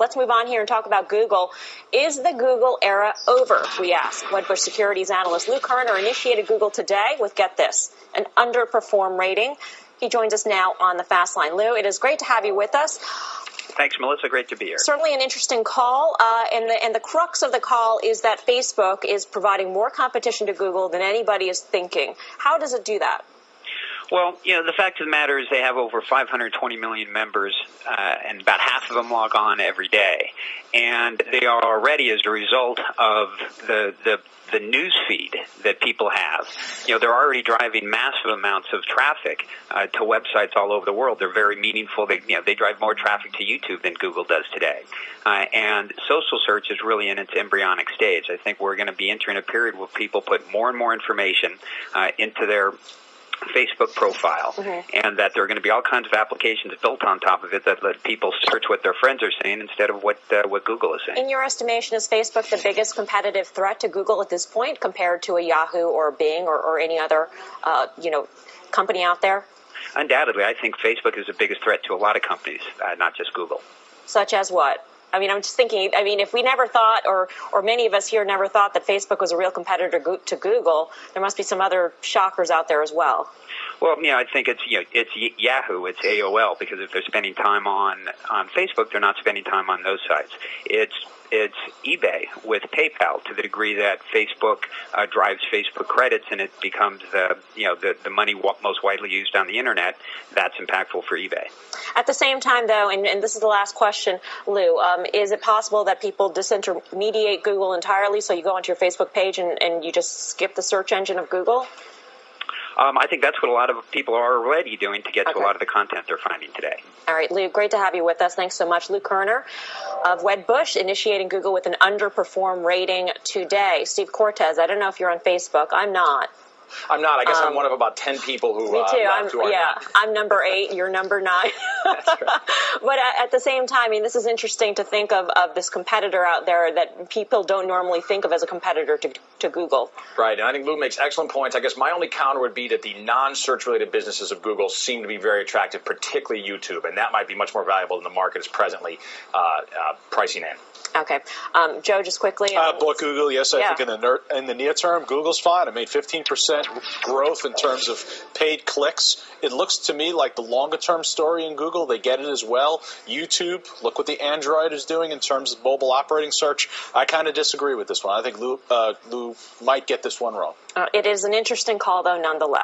Let's move on here and talk about Google. Is the Google era over, we ask? Wedbush Securities analyst Lou Kerner initiated Google today with, get this, an underperform rating. He joins us now on the Fast Line. Lou, it is great to have you with us. Thanks, Melissa. Great to be here. Certainly an interesting call, and the crux of the call is that Facebook is providing more competition to Google than anybody is thinking. How does it do that? Well, the fact of the matter is they have over 520 million members, and about half of them log on every day. And they are already, as a result of the news feed that people have, they're already driving massive amounts of traffic to websites all over the world. They're very meaningful. They drive more traffic to YouTube than Google does today. And social search is really in its embryonic stage. I think we're going to be entering a period where people put more and more information into their Facebook profile, and that there are going to be all kinds of applications built on top of it that let people search what their friends are saying instead of what Google is saying. In your estimation, is Facebook the biggest competitive threat to Google at this point compared to a Yahoo or a Bing or any other company out there? Undoubtedly, I think Facebook is the biggest threat to a lot of companies, not just Google. Such as what? I mean, I'm just thinking, if we never thought, or many of us here never thought that Facebook was a real competitor to Google, there must be some other shockers out there as well. Well, I think it's Yahoo, it's AOL, because if they're spending time on Facebook, they're not spending time on those sites. It's eBay with PayPal, to the degree that Facebook drives Facebook credits and it becomes the money most widely used on the internet. That's impactful for eBay. At the same time, though, and this is the last question, Lou, is it possible that people disintermediate Google entirely, so you go onto your Facebook page and you just skip the search engine of Google? I think that's what a lot of people are already doing to get to a lot of the content they're finding today. All right, Lou, great to have you with us. Thanks so much. Lou Kerner of Wedbush, initiating Google with an underperform rating today. Steve Cortez, I don't know if you're on Facebook. I'm not. I'm not. I guess I'm one of about 10 people who me too. not. I'm number 8. You're number 9. That's right. But at the same time, this is interesting to think of this competitor out there that people don't normally think of as a competitor to Google. Right, and I think Lou makes excellent points. I guess my only counter would be that the non-search related businesses of Google seem to be very attractive, particularly YouTube, and that might be much more valuable than the market is presently pricing in. Okay. Joe, just quickly. Bought Google, yes. I think in the near term, Google's fine. I made 15% growth in terms of paid clicks. It looks to me like the longer-term story in Google. They get it as well. YouTube, look what the Android is doing in terms of mobile operating search. I kind of disagree with this one. I think Lou might get this one wrong. It is an interesting call, though, nonetheless.